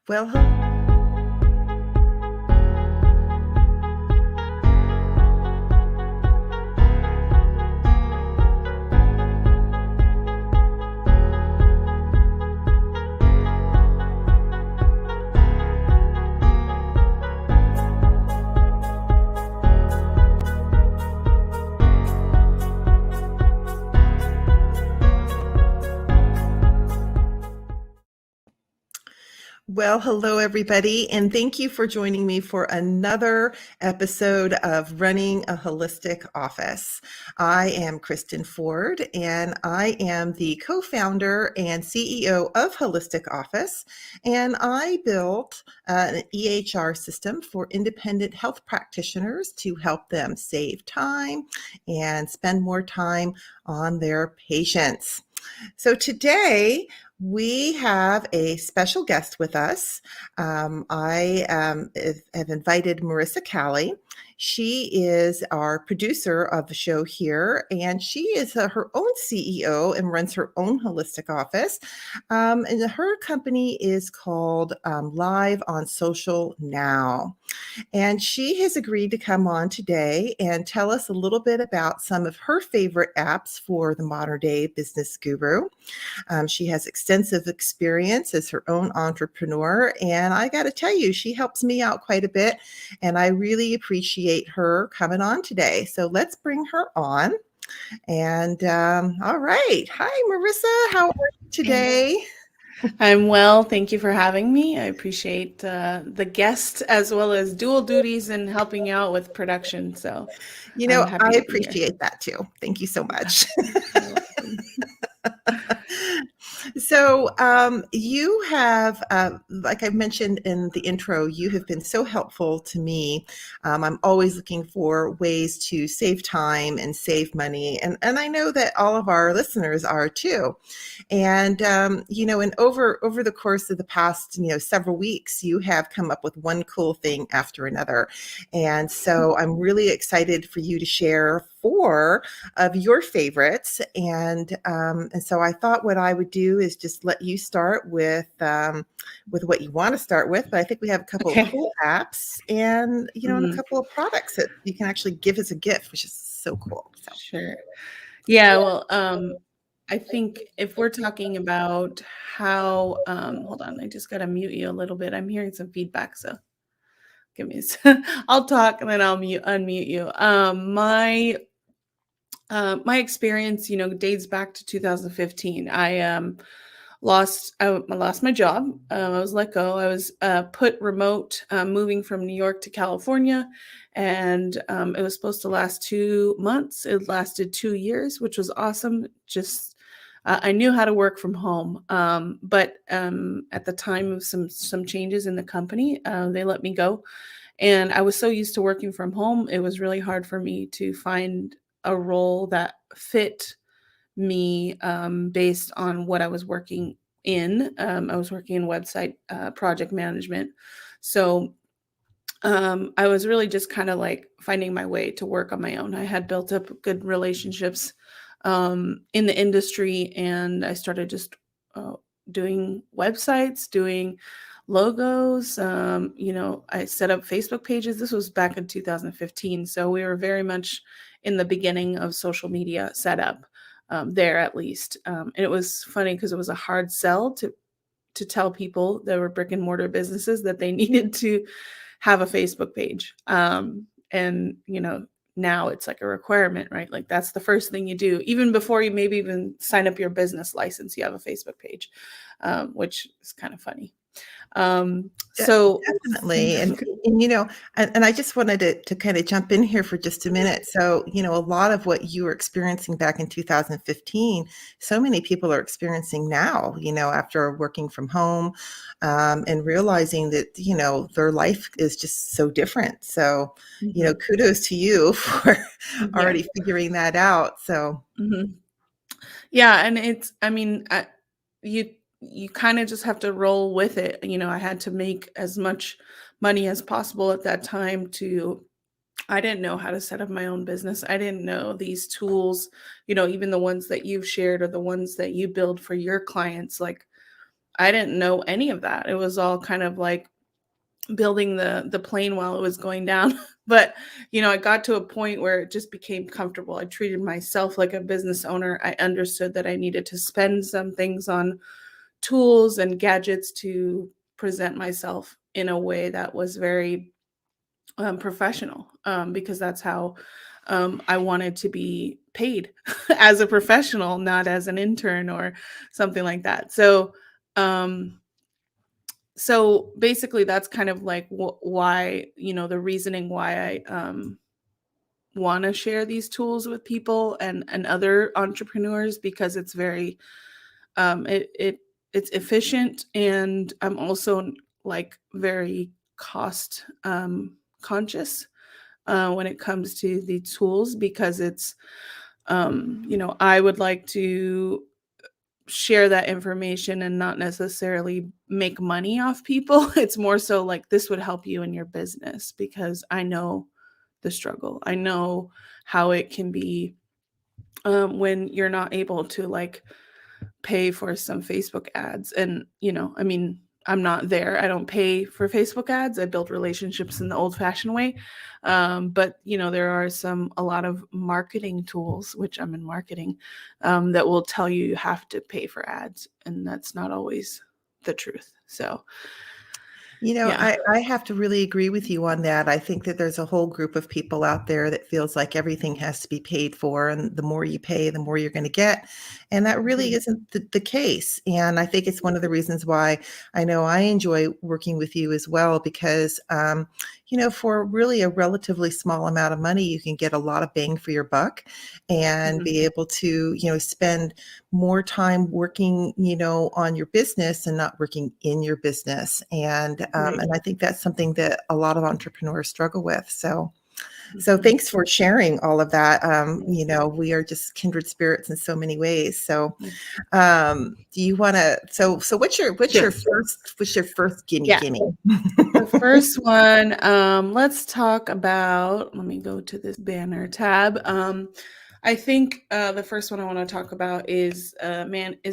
Well, hello, everybody, and thank you for joining me for another episode of Running a Holistic Office. I am Kristen Ford, and I am the co-founder and CEO of Holistic Office, and I built an EHR system for independent health practitioners to help them save time and spend more time on their patients. So today, we have a special guest with us. I have invited Marissa Calley. She is our producer of the show here, and she is her own CEO and runs her own holistic office. And her company is called Live on Social Now. And she has agreed to come on today and tell us a little bit about some of her favorite apps for the modern day business guru. She has extensive experience as her own entrepreneur, and I got to tell you, she helps me out quite a bit, and I really appreciate her coming on today. So let's bring her on. And all right. Hi, Marissa. How are you today? I'm well. Thank you for having me. I appreciate the guest as well as dual duties and helping out with production. So, I appreciate that too. Thank you so much. So you have, like I mentioned in the intro, you have been so helpful to me. I'm always looking for ways to save time and save money. And I know that all of our listeners are too. And, and over the course of the past, several weeks, you have come up with one cool thing after another. And so I'm really excited for you to share 4 of your favorites. And so I thought what I would do is just let you start with what you want to start with. But I think we have a couple of cool apps and, and a couple of products that you can actually give as a gift, which is so cool. So. Sure. Yeah. Well, I think if we're talking about how, hold on, I just got to mute you a little bit. I'm hearing some feedback. So give me, I'll talk and then I'll unmute you. My experience, dates back to 2015. I lost my job. I was let go. I was put remote, moving from New York to California, and it was supposed to last 2 months. It lasted 2 years, which was awesome. Just I knew how to work from home, but at the time of some changes in the company, they let me go, and I was so used to working from home. It was really hard for me to find a role that fit me based on what I was working in. I was working in website project management. So I was really just kind of like finding my way to work on my own. I had built up good relationships in the industry, and I started just doing websites, doing logos. I set up Facebook pages. This was back in 2015. So we were very much in the beginning of social media setup there, at least. And it was funny because it was a hard sell to tell people that were brick and mortar businesses that they needed to have a Facebook page. And now it's like a requirement, right? Like that's the first thing you do, even before you maybe even sign up your business license, you have a Facebook page, which is kind of funny. So definitely. And I just wanted to kind of jump in here for just a minute. So, a lot of what you were experiencing back in 2015, so many people are experiencing now, after working from home, and realizing that, their life is just so different. So, kudos to you for already figuring that out. So, yeah. And you kind of just have to roll with it. I had to make as much money as possible at that time I didn't know how to set up my own business. I didn't know these tools, even the ones that you've shared or the ones that you build for your clients. Like I didn't know any of that. It was all kind of like building the plane while it was going down. But, I got to a point where it just became comfortable. I treated myself like a business owner. I understood that I needed to spend some things on tools and gadgets to present myself in a way that was very professional, because that's how I wanted to be paid as a professional, not as an intern or something like that. Um, so basically, that's kind of like why, the reasoning why I want to share these tools with people and other entrepreneurs, because it's very it's efficient, and I'm also like very cost conscious when it comes to the tools, because it's I would like to share that information and not necessarily make money off people. It's more so like, this would help you in your business, because I know the struggle. I know how it can be when you're not able to like pay for some Facebook ads. And, I mean, I'm not there. I don't pay for Facebook ads. I build relationships in the old fashioned way. But, there are a lot of marketing tools, which I'm in marketing, that will tell you you have to pay for ads. And that's not always the truth. So, yeah. I have to really agree with you on that. I think that there's a whole group of people out there that feels like everything has to be paid for, and the more you pay, the more you're going to get. And that really Mhm. isn't the case. And I think it's one of the reasons why I know I enjoy working with you as well, because, for really a relatively small amount of money, you can get a lot of bang for your buck and Mhm. be able to, spend more time working, on your business and not working in your business. Right. And I think that's something that a lot of entrepreneurs struggle with. So Mhm. thanks for sharing all of that. Yeah. We are just kindred spirits in so many ways. So, Yeah. do you want to? So Yes. what's your first Yeah. gimme? The first one, let's talk about, let me go to this banner tab. I think the first one I want to talk about is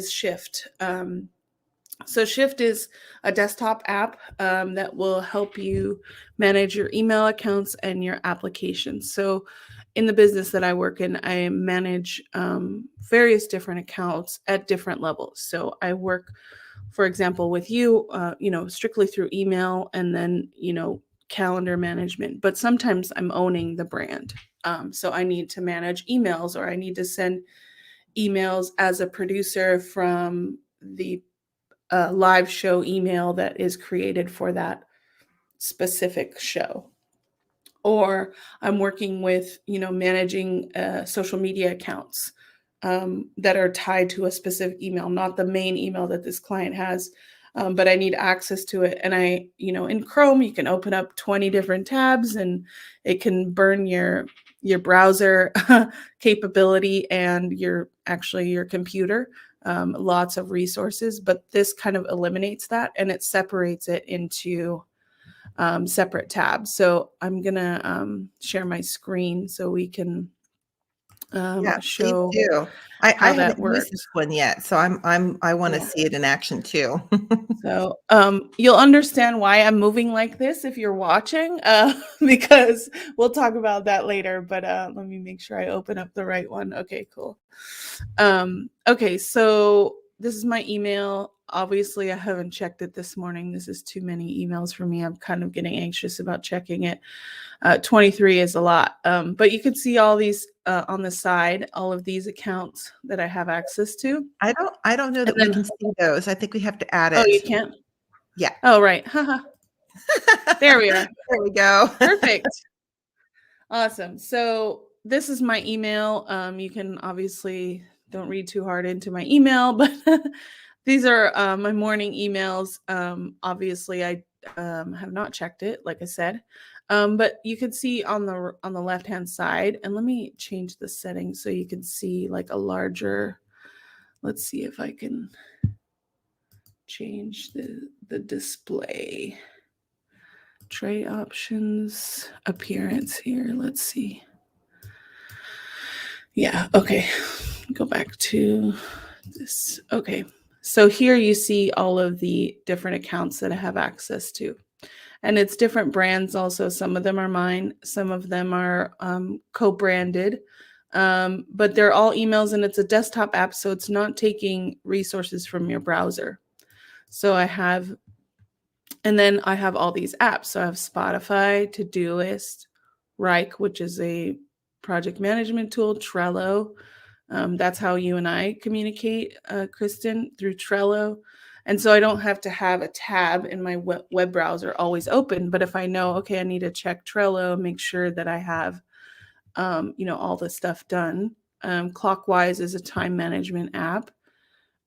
Shift. So Shift is a desktop app that will help you manage your email accounts and your applications. So in the business that I work in, I manage various different accounts at different levels. So I work, for example, with you, strictly through email, and then, calendar management. But sometimes I'm owning the brand. So I need to manage emails, or I need to send emails as a producer from the live show email that is created for that specific show. Or I'm working with, managing social media accounts that are tied to a specific email, not the main email that this client has, but I need access to it. And in Chrome, you can open up 20 different tabs, and it can burn your browser capability and your computer, lots of resources. But this kind of eliminates that, and it separates it into separate tabs. So I'm gonna share my screen so we can Yeah, please show do. I how that haven't used this works. one yet, so I want to Yeah. see it in action too. So you'll understand why I'm moving like this if you're watching, because we'll talk about that later. But let me make sure I open up the right one. Okay, cool. Okay, so this is my email. Obviously, I haven't checked it this morning. This is too many emails for me. I'm kind of getting anxious about checking it. 23 is a lot. But you can see all these on the side, all of these accounts that I have access to. I don't know And that we can then, see those. I think we have to add oh, you it. can't? Yeah. Oh, right. Haha. There we are. There we go. Perfect. Awesome. So this is my email. You can obviously don't read too hard into my email, but these are my morning emails. Obviously, I have not checked it, like I said, but you can see on the left hand side. And let me change the settings so you can see like a larger. Let's see if I can change the display. Tray options, appearance here. Let's see. Yeah, okay. Go back to this. Okay. So here you see all of the different accounts that I have access to. And it's different brands also. Some of them are mine, some of them are co-branded. But they're all emails, and it's a desktop app, so it's not taking resources from your browser. So and then I have all these apps. So I have Spotify, Todoist, Rike, which is a project management tool, Trello. That's how you and I communicate, Kristen, through Trello. And so I don't have to have a tab in my web browser always open. But if I know, okay, I need to check Trello, make sure that I have, all the stuff done. Clockwise is a time management app.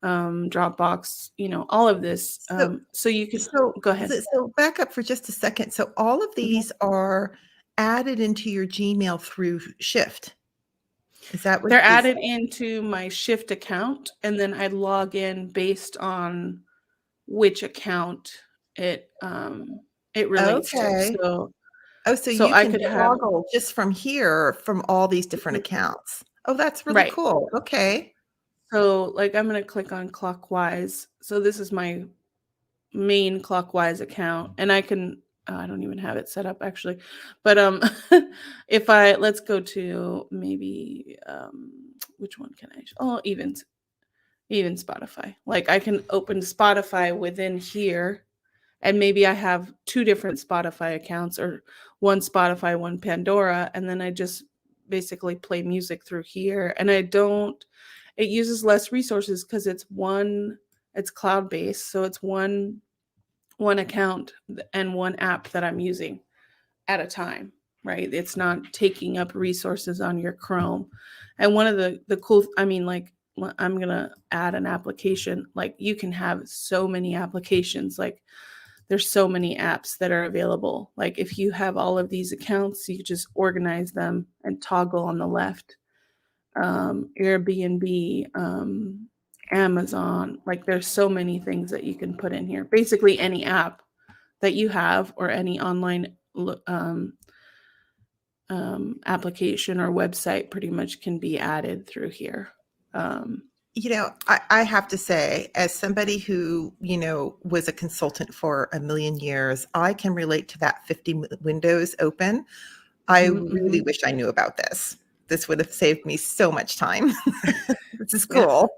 Dropbox, all of this. So, So you can so, go ahead. so back up for just a second. So all of Mhm. these are added into your Gmail through Shift. Is that what They're is? added into my Shift account, and then I log in based on which account it relates to. Okay. So Oh, so so you I can could have toggle just from here from all these different Mhm. accounts. Oh, that's really Right. cool. Okay. So like I'm gonna click on Clockwise. So this is my main Clockwise account, and I don't even have it set up actually. But if let's go to maybe which one can I even Spotify. Like I can open Spotify within here, and maybe I have two different Spotify accounts, or one Spotify, one Pandora, and then I just basically play music through here. And it uses less resources because it's cloud based, so it's one account and one app that I'm using at a time, right? It's not taking up resources on your Chrome. And one of the cool, I mean, like I'm gonna add an application. Like you can have so many applications. Like there's so many apps that are available. Like if you have all of these accounts, you just organize them and toggle on the left. Airbnb, Amazon. Like there's so many things that you can put in here. Basically, any app that you have, or any online application or website pretty much can be added through here. I have to say, as somebody who, was a consultant for a million years, I can relate to that 50 windows open. I really Mm-hmm. wish I knew about this. This would have saved me so much time. This is Yeah. cool.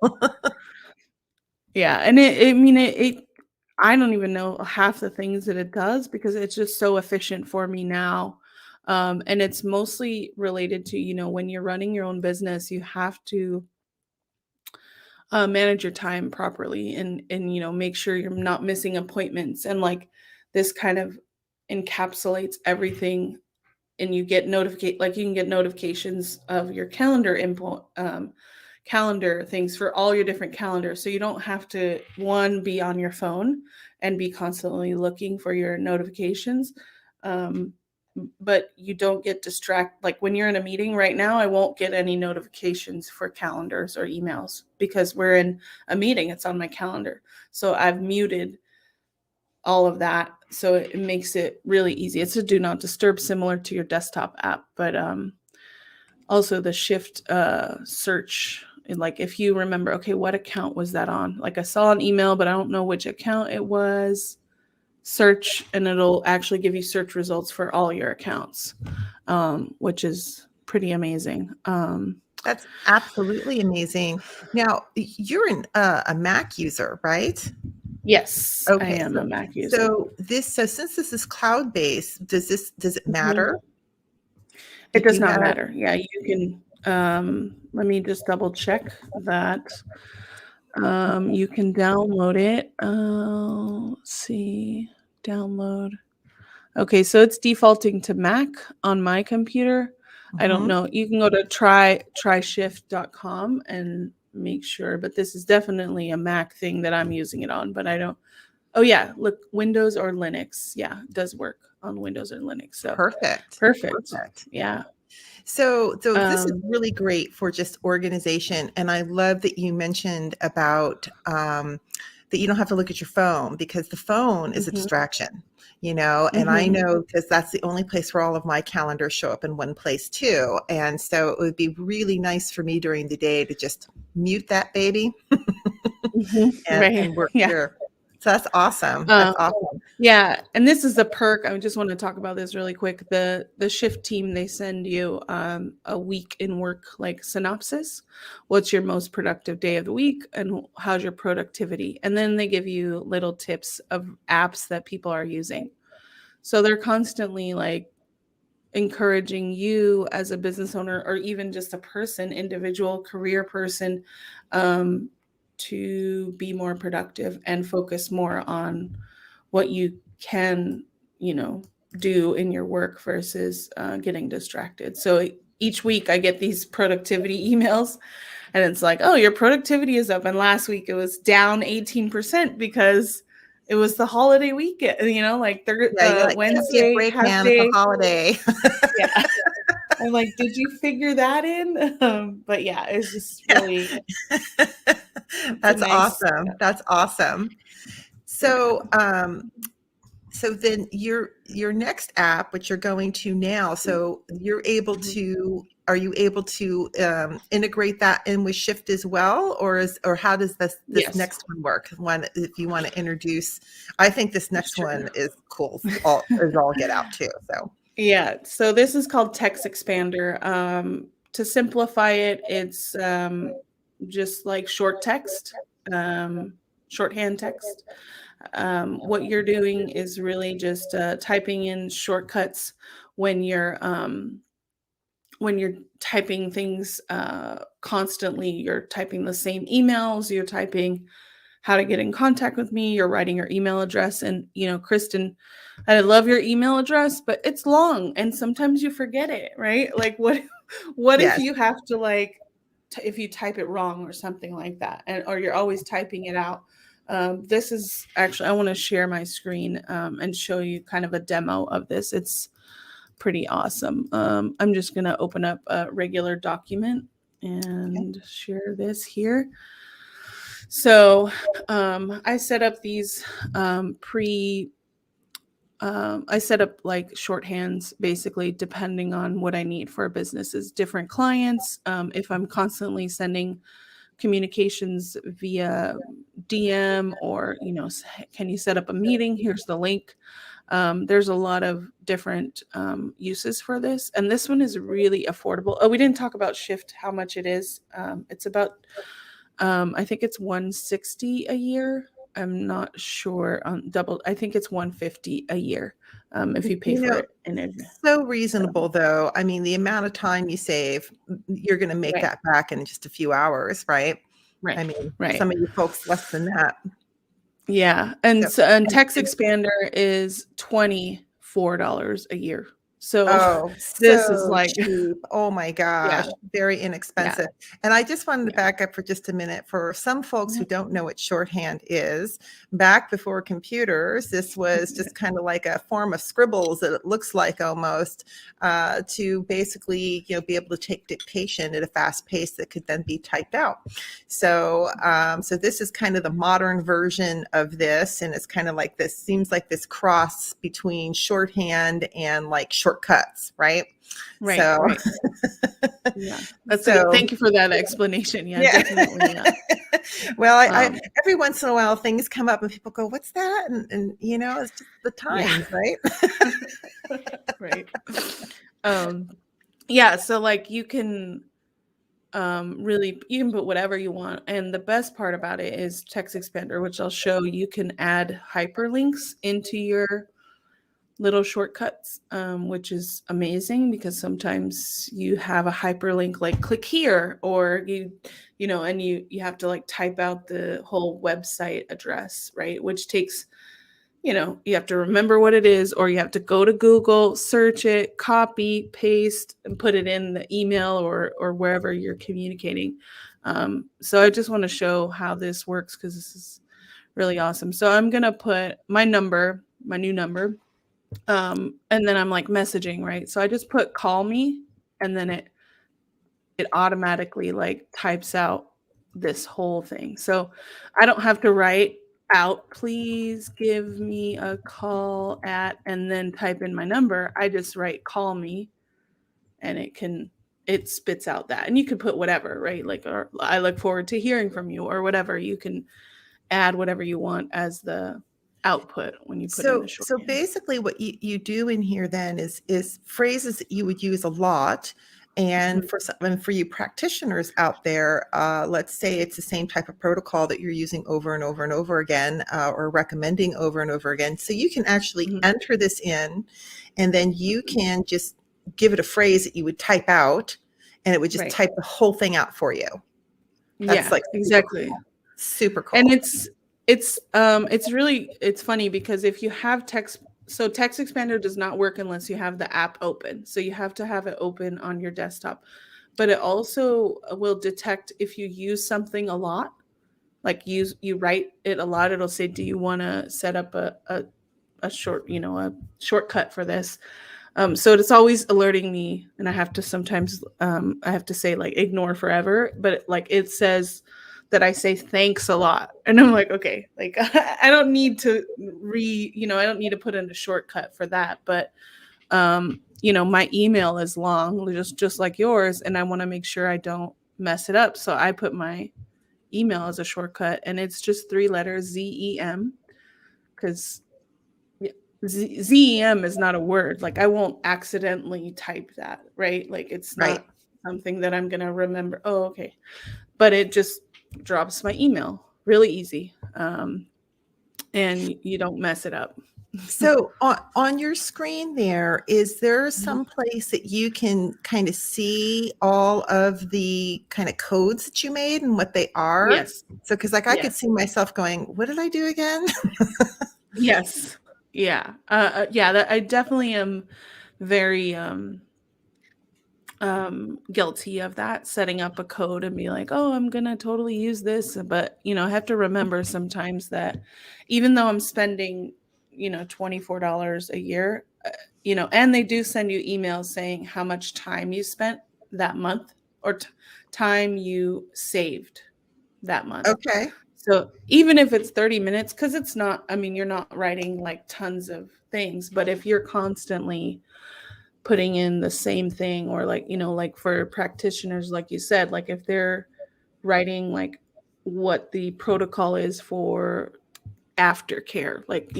Yeah. And I don't even know half the things that it does because it's just so efficient for me now. And it's mostly related to, when you're running your own business, you have to manage your time properly, and make sure you're not missing appointments, and like this kind of encapsulates everything. And you can get notifications of your calendar things for all your different calendars, so you don't have to be on your phone and be constantly looking for your notifications. um, but you don't get distracted. Like when you're in a meeting right now, I won't get any notifications for calendars or emails because we're in a meeting. It's on my calendar. So I've muted all of that. So it makes it really easy. It's a do not disturb, similar to your desktop app, but also the shift search. And like if you remember, okay, what account was that on? Like I saw an email, but I don't know which account it was. Search, and it'll actually give you search results for all your accounts, which is pretty amazing. That's absolutely amazing. Now, you're a Mac user, right? Yes, I Okay, am so a Mac user. so since this is cloud-based, does it Mhm. matter? Do It does you not have matter. Yeah, you can. Let me just double check that. You can download it. Let's see. Download. Okay, so it's defaulting to Mac on my computer. I don't Mhm. know. You can go to tryshift.com and make sure, but this is definitely a Mac thing that I'm using it on, but I don't. Oh yeah, look, Windows or Linux. Yeah, it does work on Windows or Linux. So Perfect. perfect. Perfect. Yeah. So this is Um, really great for just organization, and I love that you mentioned about that you don't have to look at your phone because the phone is a mhm, distraction, and I mhm. know because that's the only place where all of my calendars show up in one place too. And so it would be really nice for me during the day to just mute that baby. Right. and work Yeah. here. So that's awesome. Um, That's awesome. yeah, and this is the perk. I just want to talk about this really quick. The shift team, they send you a week in work like synopsis. What's your most productive day of the week and how's your productivity? And then they give you little tips of apps that people are using. So they're constantly like encouraging you as a business owner or even just a person, individual career person, um, to be more productive and focus more on what you can, you know, do in your work versus getting distracted. So each week I get these productivity emails and it's like, oh, your productivity is up. And last week it was down 18% because it was the holiday weekend, you know, like Yeah, you're like, give me a Wednesday, break, half man. It's a day. holiday. Yeah. I'm like, did you figure that in? But yeah, it's just Yeah. really, it's a That's nice, awesome. That's awesome. yeah. So, so then your next app, which you're going to now, so you're able Mhm. to, are you able to integrate that in with Shift as well, or how does this Yes, next one work? One, if you want to introduce, I think this next sure. one is cool. All get out too. So Yeah, so this is called Text Expander. To simplify it, it's just like short text, um, shorthand text. What you're doing is really just typing in shortcuts when you're typing things constantly. You're typing the same emails. You're typing how to get in contact with me. You're writing your email address. And, you know, Kristen, I love your email address, but it's long and sometimes you forget it, right? Like what if yes, you have to like, if you type it wrong or something like that, and or you're always typing it out. This is actually, I want to share my screen and show you kind of a demo of this. It's pretty awesome. I'm just going to open up a regular document okay, and share this here. So I set up these pre I set up like shorthands basically depending on what I need for businesses, different clients. If I'm constantly sending communications via DM or, you know, can you set up a meeting? Here's the link. There's a lot of different uses for this. And this one is really affordable. Oh, we didn't talk about Shift, how much it is. It's about I think it's 160 a year. I'm not sure on double. I think it's 150 a year if you pay you for know, it in advance. so So, reasonable though. I mean, the amount of time you save, you're going to make right, that back in just a few hours, right? right, I mean, right. some of you folks less than that. Yeah, and Yep. so and Text And Expander is $24 a year. So oh, this is so like, cheap. Oh my yeah, gosh, very yeah, inexpensive. And I just wanted to yeah, back up for just a minute. For some folks yeah, who don't know what shorthand is, back before computers, this was yeah, just kind of like a form of scribbles that it looks like almost to basically, be able to take dictation at a fast pace that could then be typed out. So, so this is kind of the modern version of this, and it's kind of like this. Seems like this cross between shorthand and like shortcuts, right? right, So, right. Yeah, that's a good. so Thank you for that explanation. Yeah, yeah. definitely. Well, I Um, every once in a while things come up and people go, "What's that?" And it's just the yeah, times, right? right. Um, yeah, so like you can really you can put whatever you want, and the best part about it is Text Expander, which I'll show. You can add hyperlinks into your little shortcuts, which is amazing because sometimes you have a hyperlink like click here, or and you have to like type out the whole website address, right? Which takes, you have to remember what it is, or you have to go to Google, search it, copy, paste, and put it in the email or wherever you're communicating. So I just want to show how this works because this is really awesome. So I'm gonna put my number, my new number, and then I'm like messaging, right? So I just put call me, and then it automatically like types out this whole thing. So I don't have to write out, please give me a call at, and then type in my number. I just write call me, and it spits out that. And you could put whatever, right? Like, or I look forward to hearing from you, or whatever. You can add whatever you want as the output when you put in the So shorthand. basically what you do in here then is phrases that you would use a lot. And Mhm. and for you practitioners out there, let's say it's the same type of protocol that you're using over and over and over again, or recommending over and over again. So you can actually Mhm. enter this in, and then you can just give it a phrase that you would type out, and it would just Right. type the whole thing out for you. That's Yeah, like super exactly. cool. Super And cool. it's really, it's funny because if you have text, so Text Expander does not work unless you have the app open. So you have to have it open on your desktop. But it also will detect if you use something a lot, like you write it a lot, it'll say, do you want to set up a short, a shortcut for this? So it's always alerting me, and I have to sometimes I have to say like ignore forever, but like it says that I say thanks a lot, and I'm like, okay, like I don't need to I don't need to put in a shortcut for that, but my email is long, just like yours, and I want to make sure I don't mess it up, so I put my email as a shortcut, and it's just 3 letters, ZEM, because ZEM is not a word. Like I won't accidentally type that, right? Like it's Right. not something that I'm gonna remember. Oh, okay. But it just drops my email really easy. And you don't mess it up. So on your screen there, is there some place that you can kind of see all of the kind of codes that you made and what they are? Yes. So, because like I could Yes. see myself going, what did I do again? Yes. Yeah. Yeah. That I definitely am very guilty of that, setting up a code and be like, oh, I'm gonna totally use this, but I have to remember sometimes that even though I'm spending $24 a year, and they do send you emails saying how much time you spent that month, or time you saved that month. Okay. So even if it's 30 minutes, because it's not, I mean, you're not writing like tons of things, but if you're constantly putting in the same thing, or like like for practitioners, like you said, like if they're writing like what the protocol is for aftercare, like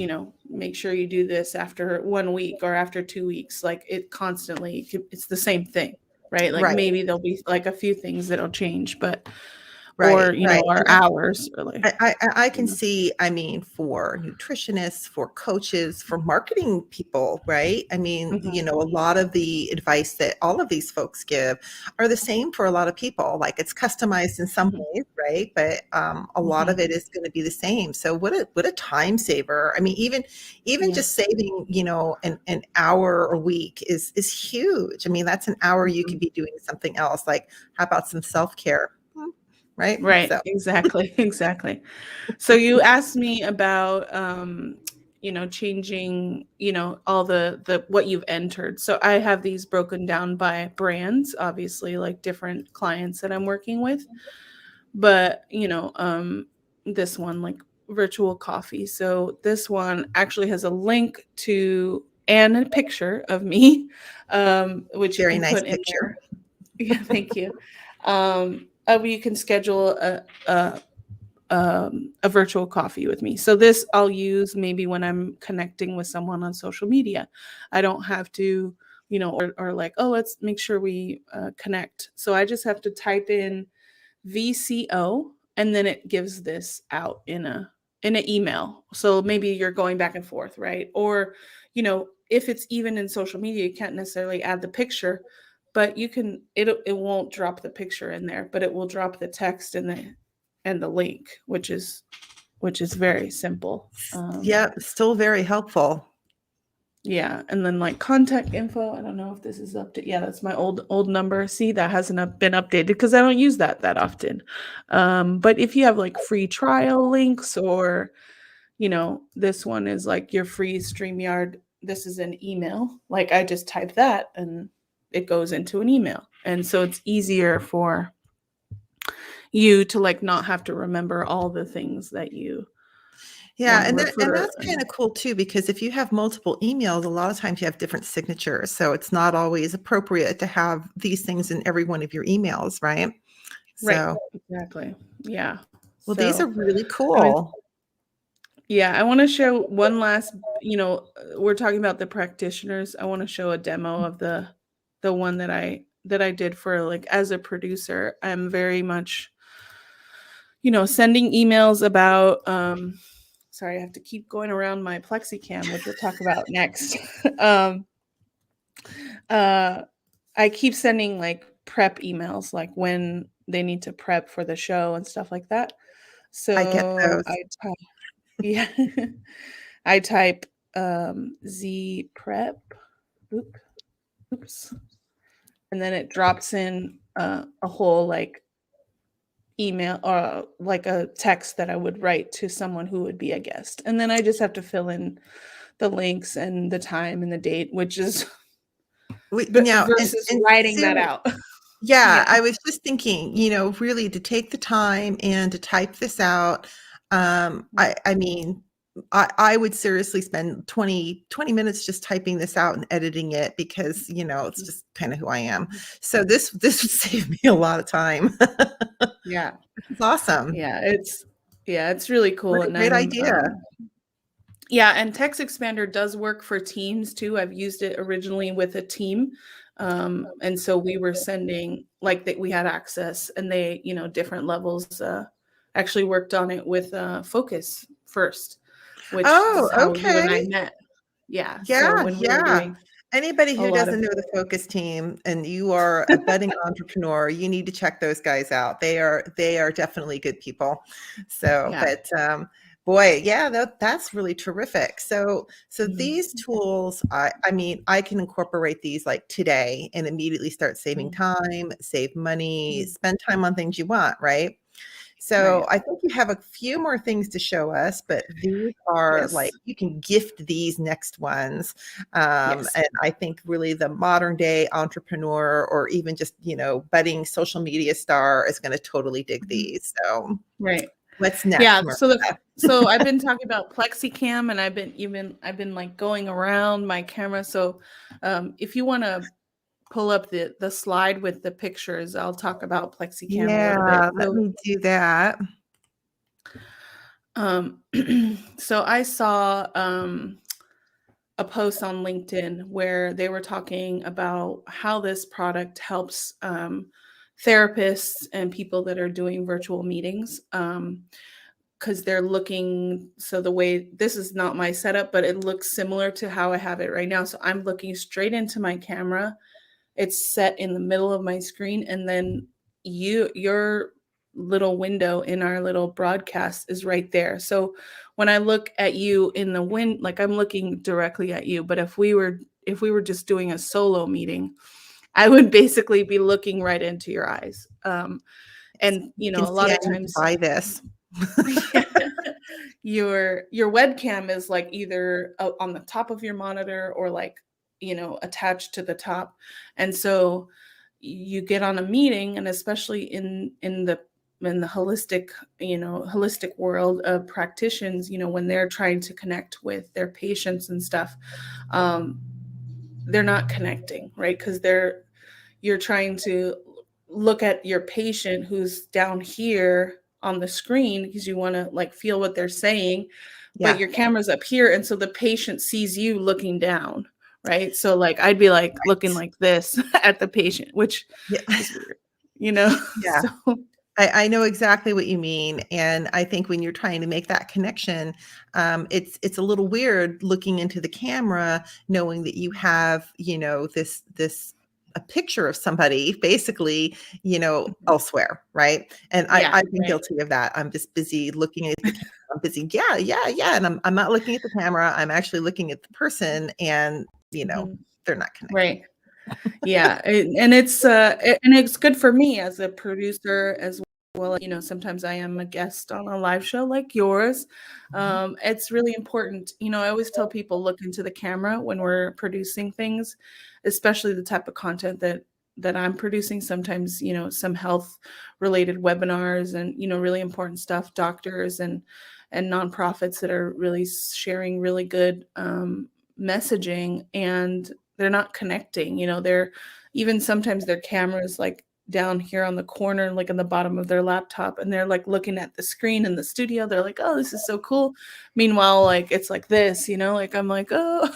make sure you do this after 1 week or after 2 weeks, like it constantly, it's the same thing, right? Like Right. maybe there'll be like a few things that'll change, but Right. or Right. our And hours, or like I you can know see, I mean, for nutritionists, for coaches, for marketing people, right? I mean, Mhm. a lot of the advice that all of these folks give are the same for a lot of people. Like it's customized in some Mhm. ways, right? But a lot of Mhm. it is going to be the same. So what a time saver. I mean, even Yeah. just saving, an hour a week is huge. I mean, that's an hour you could Mhm. be doing something else. Like, how about some self-care? Right? Right, So exactly. Exactly. So you asked me about changing, all the what you've entered. So I have these broken down by brands, obviously, like different clients that I'm working with. But, this one, like virtual coffee. So this one actually has a link to and a picture of me, which you very can nice put in picture. there. Yeah, thank you. You can schedule a virtual coffee with me. So this I'll use maybe when I'm connecting with someone on social media. I don't have to, or like, oh, let's make sure we connect. So I just have to type in VCO, and then it gives this out in an email. So maybe you're going back and forth, right? Or, if it's even in social media, you can't necessarily add the picture, but you can, it won't drop the picture in there, but it will drop the text and the link, which is very simple. Yep, still very helpful. Yeah, and then like contact info. I don't know if this is up to. Yeah, that's my old number. See, that hasn't been updated because I don't use that often. But if you have like free trial links, or this one is like your free StreamYard. This is an email. Like I just type that and it goes into an email, and so it's easier for you to like not have to remember all the things that you Yeah, one and refer. that's kind of cool too, because if you have multiple emails, a lot of times you have different signatures. So it's not always appropriate to have these things in every one of your emails, right? Right, So, exactly. Yeah. well, these are So, really I mean, cool. yeah, I want to show one last, we're talking about the practitioners. I want to show a demo of the one that I did for like as a producer. I'm very much, sending emails about sorry, I have to keep going around my plexicam, which we'll talk about next. um uh I keep sending like prep emails like when they need to prep for the show and stuff like that. I get So those. yeah. I type Z prep, oop, oops, and then it drops in a whole like email or like a text that I would write to someone who would be a guest. And then I just have to fill in the links and the time and the date, which is Now, versus and writing that Sue, out. yeah, Yeah. I was just thinking, really to take the time and to type this out. I mean, I would seriously spend 20 minutes just typing this out and editing it because, it's just kind of who I am. So this would save me a lot of time. Yeah. It's awesome. It's really What cool. a And great idea. yeah, and Text Expander does work for teams too. I've used it originally with a team. And so we were sending like that we had access and they, different levels actually worked on it with Focus first, which Oh, is how you and I okay. met. Yeah. So Yeah, when we were yeah. doing Anybody a who lot of doesn't know the Focus team and you are a budding entrepreneur, you need to check those guys out. They are definitely good people. So, yeah. but boy, yeah, that's really terrific. So Mhm. these tools, I mean, I can incorporate these like today and immediately start saving Mhm. time, save money, Mhm. spend time on things you want, right? So Right. I think you have a few more things to show us, but these are like Yes. you can gift these next ones. Yes. And I think really the modern day entrepreneur or even just, budding social media star is going to totally dig Mhm. these. So Right. what's next, Yeah, Maria? so I've been talking about plexicam and I've been like going around my camera. So if you want to pull up the slide with the pictures, I'll talk about plexicam a little bit. Yeah, let me do that. Um so I saw a post on LinkedIn where they were talking about how this product helps therapists and people that are doing virtual meetings. Because they're looking, so the way this is not my setup, but it looks similar to how I have it right now. So I'm looking straight into my camera. It's set in the middle of my screen, and then your little window in our little broadcast is right there. So when I look at you in the wind, like I'm looking directly at you, but if we were just doing a solo meeting, I would basically be looking right into your eyes. And You a can lot see I of need to times buy this. your webcam is like either on the top of your monitor or like attached to the top, and so you get on a meeting, and especially in the holistic world of practitioners, when they're trying to connect with their patients and stuff, um, they're not connecting, right? Because you're trying to look at your patient who's down here on the screen because you want to like feel what they're saying, but Yeah. your camera's up here, and so the patient sees you looking down, right? So like I'd be like looking Right. like this at the patient, which Yeah. is weird, you know. Yeah. So I know exactly what you mean, and I think when you're trying to make that connection, it's a little weird looking into the camera, knowing that you have, this a picture of somebody basically, elsewhere, right? And yeah, I've been right. guilty of that. I'm just busy looking at the camera. I'm busy, yeah, yeah, yeah, and I'm not looking at the camera. I'm actually looking at the person, and Mhm. they're not connecting. Right. Yeah, and it's good for me as a producer as well. Sometimes I am a guest on a live show like yours. Mhm. It's really important. I always tell people look into the camera when we're producing things, especially the type of content that I'm producing. Sometimes, some health related webinars and really important stuff, doctors and nonprofits that are really sharing really good messaging, and they're not connecting. They're even sometimes their cameras like down here on the corner, like in the bottom of their laptop, and they're like looking at the screen in the studio. They're like, oh, this is so cool. Meanwhile, like it's like this, like I'm like, oh.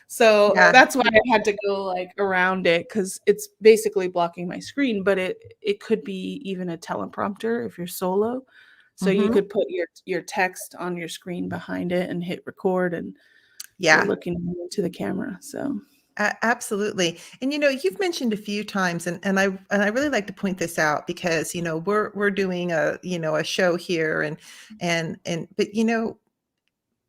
So Yeah. that's why I had to go like around it, because it's basically blocking my screen, but it could be even a teleprompter if you're solo. So you Hmm. could put your text on your screen behind it and hit record, and you're Yeah. looking into the camera. So Absolutely. And you've mentioned a few times, and I really like to point this out because we're doing a show here, and but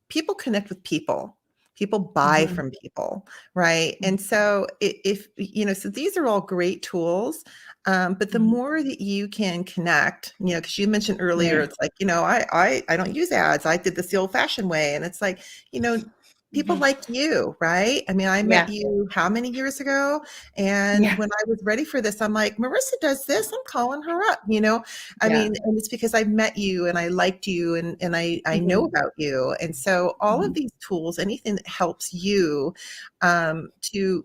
people connect with people. People buy mhm, from people, right? And so if so these are all great tools. But the mhm, more that you can connect, because you mentioned earlier, right. it's like, I don't use ads. I did this the old fashioned way. And it's like, you know, people Mhm. like you, right? I mean, I met Yeah. you how many years ago? And Yeah. when I was ready for this, I'm like, Marissa does this. I'm calling her up. I Yeah. mean, and it's because I met you and I liked you and I know Mhm, about you. And so all of mhm. these tools, anything that helps you to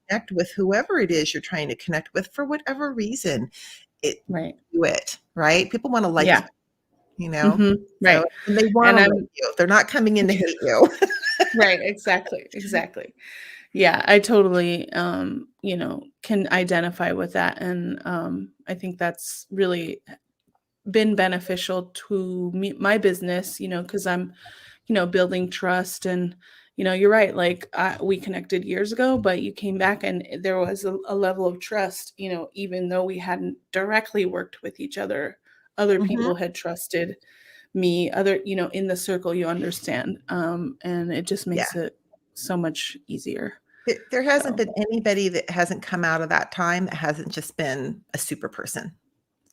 connect with whoever it is you're trying to connect with for whatever reason, it Right. do it, right? People want to like Yeah. you, you know? Mhm. So Right. and they want And to like I'm you. They're not coming in to hate you. right, exactly, exactly. Yeah, I totally, can identify with that, and I think that's really been beneficial to me, my business, because I'm, building trust. And you're right. Like we connected years ago, but you came back, and there was a level of trust. Even though we hadn't directly worked with each other, other Mhm. people had trusted me. Other, in the circle, you understand, and it just Yeah. makes it so much easier. There hasn't So been anybody that hasn't come out of that time that hasn't just been a super person,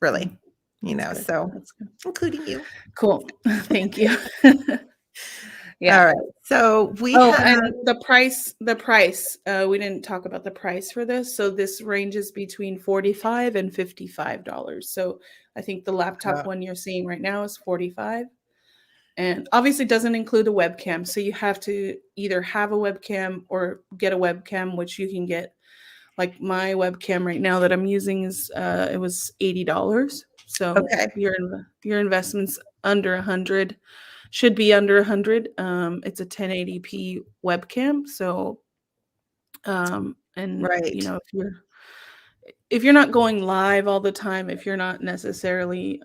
really. mm, that's good. So That's good. including you. Cool. Thank you. All Yeah. right. So we Oh, have and the price, we didn't talk about the price for this. So this ranges between 45 and $55. So I think the laptop one you're seeing right now is 45. And obviously doesn't include a webcam. So you have to either have a webcam or get a webcam, which you can get. Like my webcam right now that I'm using is it was $80. So okay. your investment's under 100, should be under 100. It's a 1080p webcam. So and Right. if you're not going live all the time, if you're not necessarily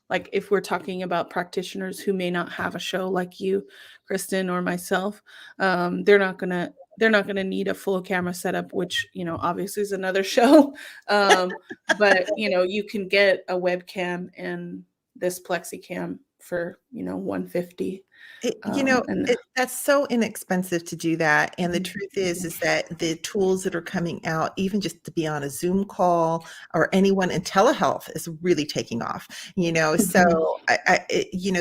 like if we're talking about practitioners who may not have a show like you, Kristen, or myself, they're not gonna need a full camera setup, which obviously is another show. But you can get a webcam and this plexicam for 150. And That's so inexpensive to do that. And the Mhm, truth is that the tools that are coming out, even just to be on a Zoom call or anyone in telehealth is really taking off. So mhm,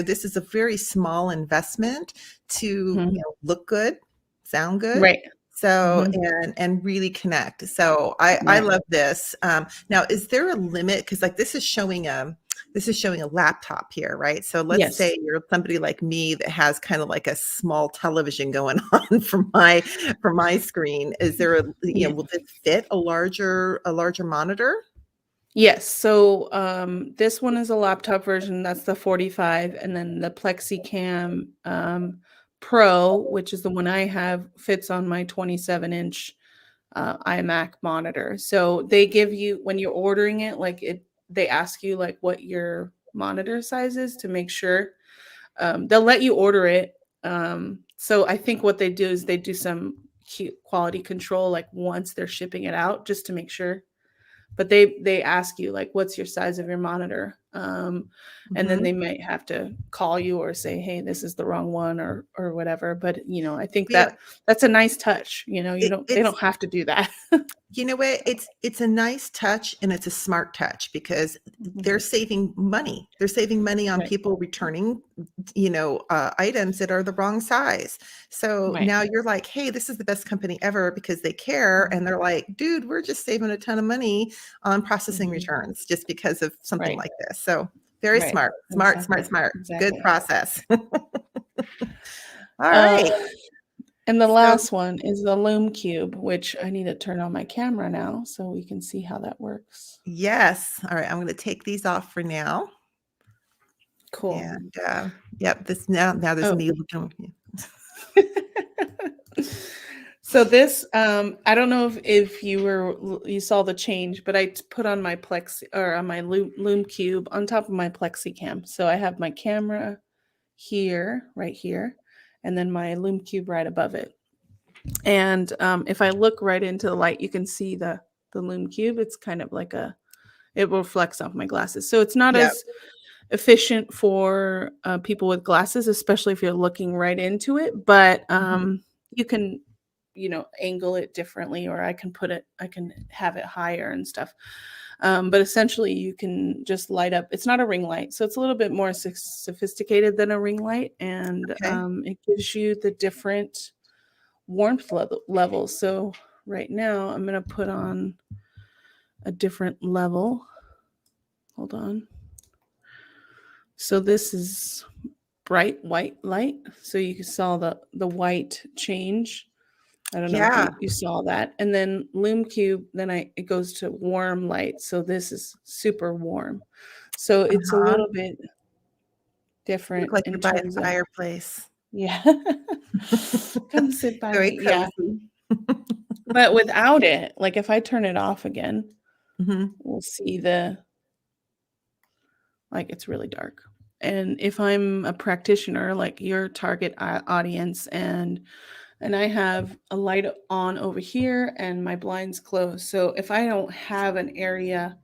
this is a very small investment to, mhm. look good, sound good. Right. So, Mhm. and really connect. So I Right. love this. Now, is there a limit? Because like this is showing a laptop here, right? So let's Yes. say you're somebody like me that has kind of like a small television going on for my screen. Is there Yeah. will this fit a larger monitor? Yes. So this one is a laptop version. That's the 45, and then the PlexiCam Pro, which is the one I have, fits on my 27-inch iMac monitor. So they give you when you're ordering it, like they ask you like what your monitor size is to make sure. They'll let you order it. So I think what they do is they do some quality control like once they're shipping it out, just to make sure. But they ask you like what's your size of your monitor, and then Mhm. they might have to call you or say, hey, this is the wrong one, or whatever. But I think Yeah, that's a nice touch. You it, don't they it's don't have to do that. You know what? So It's a nice touch and it's a smart touch because mhm, they're saving money. They're saving money on right, people returning, items that are the wrong size. So right, now you're like, hey, this is the best company ever because they care. mhm, And they're like, dude, we're just saving a ton of money on processing mhm, returns just because of something right. like this. So Very Right. smart. Smart, smart, Exactly. smart. Good Exactly. process. All Uh, right. and the So, last one is the Loom Cube, which I need to turn on my camera now so we can see how that works. yes. All right. I'm going to take these off for now. Cool. And yep, this now there's Oh. me looking. So this, I don't know if you saw the change, but I put on my on my Loom Cube on top of my Plexicam. So I have my camera here, right here, and then my Loom Cube right above it. And if I look right into the light, you can see the Loom Cube. It's kind of like it reflects off my glasses. So it's not Yep. as efficient for people with glasses, especially if you're looking right into it. But you can, angle it differently, or I can have it higher and stuff. But essentially, you can just light up. It's not a ring light, so it's a little bit more sophisticated than a ring light, and Okay. it gives you the different warmth levels. So right now, I'm going to put on a different level. Hold on. So this is bright white light. So you saw the white change. I don't know if Yeah. you saw that. And then Loom Cube, then it goes to warm light. So this is super warm. So it's a Uh-huh. little bit You look different like in you're by terms a of, fireplace. yeah. Come sit by Very me. Yeah. cozy. But without it, like if I turn it off again, Mhm. we'll see like it's really dark. And if I'm a practitioner, like your target audience, and I have a light on over here and my blinds closed. So if I don't have an area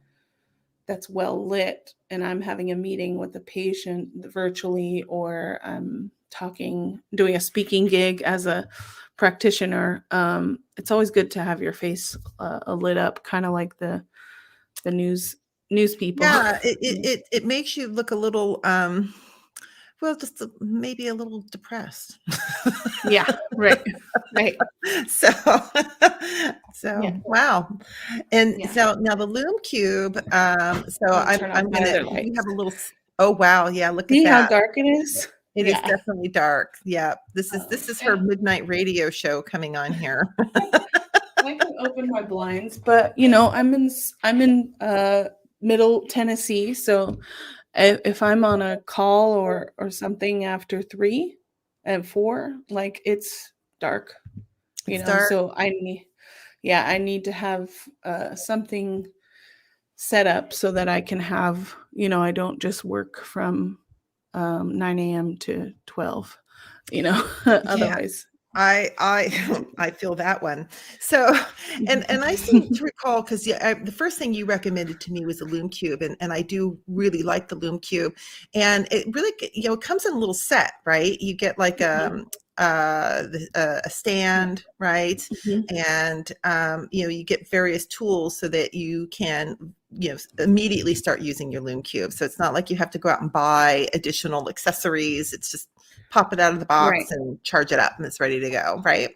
that's well lit and I'm having a meeting with a patient virtually, or I'm doing a speaking gig as a practitioner, it's always good to have your face lit up, kind of like the news people. Yeah, it makes you look a little, well, just maybe a little depressed. Yeah, right, right. So, Yeah, wow. And yeah. so now the Loom Cube, so I'm gonna turn off I'm my gonna other we have a lights. little oh, wow, yeah, look at See how that. dark it is? It is Yeah. definitely dark. Yeah, this is her And midnight radio show coming on here. I can open my blinds, but I'm in Middle Tennessee, so if I'm on a call or something after 3 and 4, like it's dark, It's dark. so I need to have something set up so that I can have, I don't just work from 9 a.m. to 12, Yeah. otherwise. I feel that one. So, and I seem to recall because the first thing you recommended to me was the Loom Cube, and I do really like the Loom Cube, and it really it comes in a little set, right? You get like Mhm. a stand, right? Mhm. And you get various tools so that you can immediately start using your Loom Cube. So it's not like you have to go out and buy additional accessories. It's just pop it out of the box Right. and charge it up and it's ready to go, right?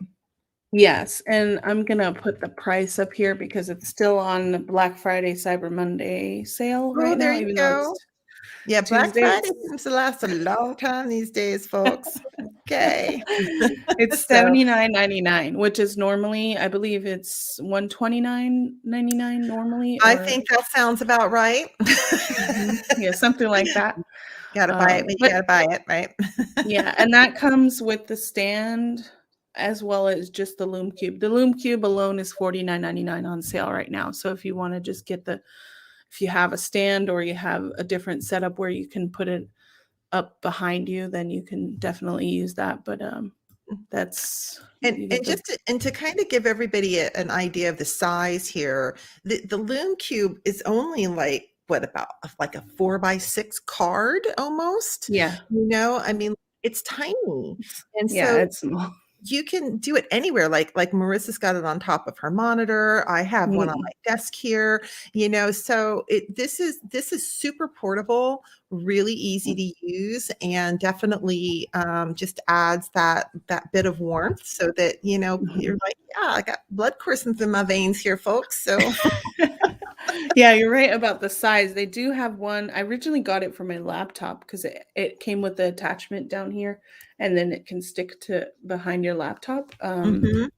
Yes, and I'm gonna put the price up here because it's still on the Black Friday, Cyber Monday sale Oh, right there now, you even though go. it's Yeah, Black Tuesday. Friday seems to last a long time these days, folks. Okay. It's So $79.99, which is normally, I believe it's $129.99 normally, I or think that sounds about right. yeah, something like that. Gotta buy it when you But gotta buy it, right? yeah, and that comes with the stand as well as just the Loom Cube. The Loom Cube alone is $49.99 on sale right now. So if you want to just if you have a stand or you have a different setup where you can put it up behind you, then you can definitely use that. But that's And you and get the just to kind of give everybody an idea of the size here, the Loom Cube is only like what about like a 4x6 card almost? yeah, I mean, it's tiny. And yeah, so it's small. you can do it anywhere. Like Marissa's got it on top of her monitor. I have one on Mm, my desk here, so this is super portable, really easy to use, and definitely just adds that bit of warmth so that, mhm. you're like, yeah, I got blood coursing through my veins here, folks. So Yeah, you're right about the size. They do have one. I originally got it for my laptop because it came with the attachment down here, and then it can stick to behind your laptop. Mhm.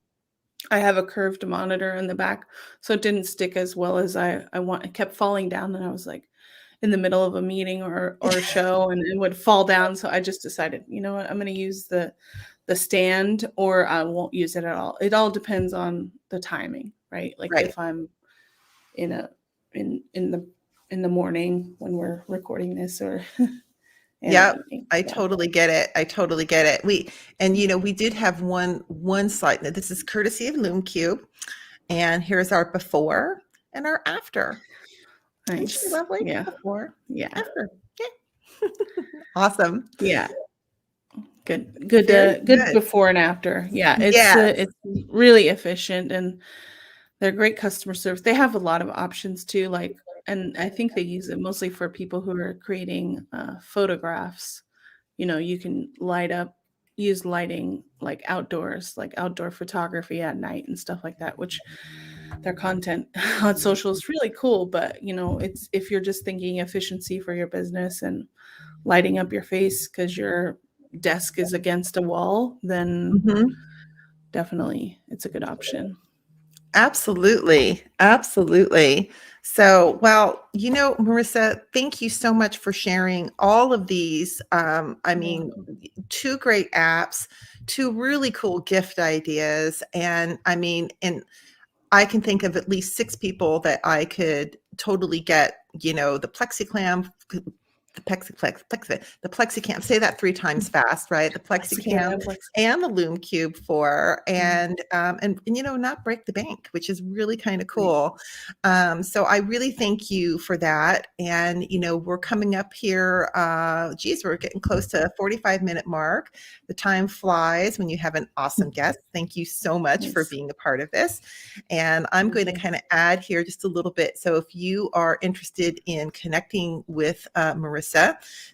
I have a curved monitor in the back, so it didn't stick as well as I want. It kept falling down, and I was like in the middle of a meeting or a show, and it would fall down. So I just decided, you know what, I'm going to use the stand, or I won't use it at all. It all depends on the timing, right? Like Right. if I'm in a in the morning when we're recording this, or in the Yep. evening. I Yeah. totally get it. I totally get it. We did have one slide. Now, this is courtesy of Loom Cube, and here's our before and our after. Isn't she Nice. lovely? Yeah. Before, Yeah. after. Yeah. Awesome. Yeah. Good, Very good good. before and after. Yeah, Yes. it's really efficient, and they're great customer service. They have a lot of options too, like, and I think they use it mostly for people who are creating photographs. You know, you can use lighting like outdoors, like outdoor photography at night and stuff like that, which their content on social is really cool. But you know, it's if you're just thinking efficiency for your business and lighting up your face because your desk is against a wall, then Mhm. definitely it's a good option. Absolutely. Absolutely. So, well, Marissa, thank you so much for sharing all of these. You're welcome. Two great apps, two really cool gift ideas. And I can think of at least six people that I could totally get, the plexiclam, the plexicam, say that three times fast, right? The plexicam Plexicam, and the Loom Cube for, mhm, and not break the bank, which is really kind of right. cool. So I really thank you for that. And, we're coming up here, geez, we're getting close to a 45-minute mark. The time flies when you have an awesome guest. Thank you so much for Nice. being a part of this. And I'm Thank going to you. kind of add here just a little bit. So if you are interested in connecting with Marissa,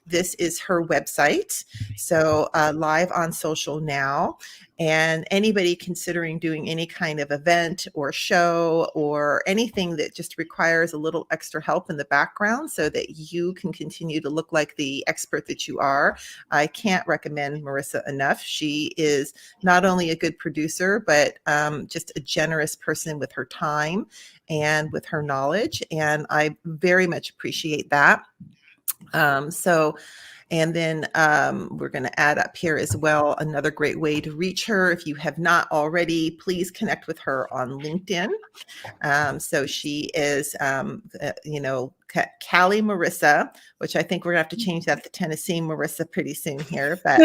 this is her website. So live on social now. And anybody considering doing any kind of event or show or anything that just requires a little extra help in the background so that you can continue to look like the expert that you are, I can't recommend Marissa enough. She is not only a good producer, but just a generous person with her time and with her knowledge. And I very much appreciate that. And then we're going to add up here as well another great way to reach her. If you have not already, please connect with her on LinkedIn. So she is, Callie Marissa, which I think we're going to have to change that to Tennessee Marissa pretty soon here. But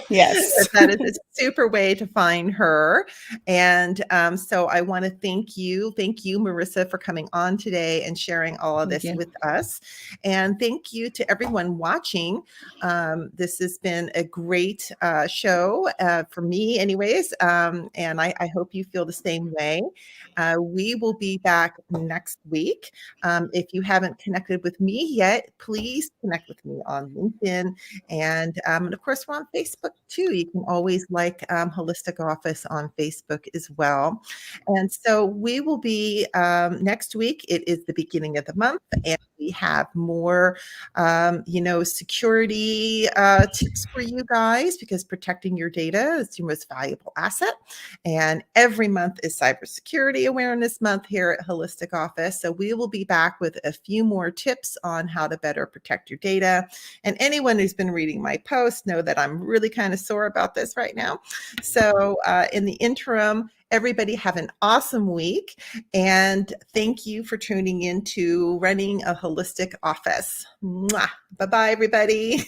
Yes. but that is a super way to find her. And so I want to thank you. Thank you, Marissa, for coming on today and sharing all of Thank this you. with us. And thank you to everyone watching. This has been a great show for me, anyways. And I hope you feel the same way. We will be back next week. If you haven't connected with me yet, please connect with me on LinkedIn. And of course, we're on Facebook too. You can always like Holistic Office on Facebook as well. And so we will be next week. It is the beginning of the month, and we have more, security tips for you guys because protecting your data is your most valuable asset. And every month is Cybersecurity Awareness Month here at Holistic Office. So we will be back with a few more tips on how to better protect your data. And anyone who's been reading my posts know that I'm really kind of sore about this right now. So in the interim, everybody have an awesome week. And thank you for tuning in to Running a Holistic Office. Bye-bye, everybody.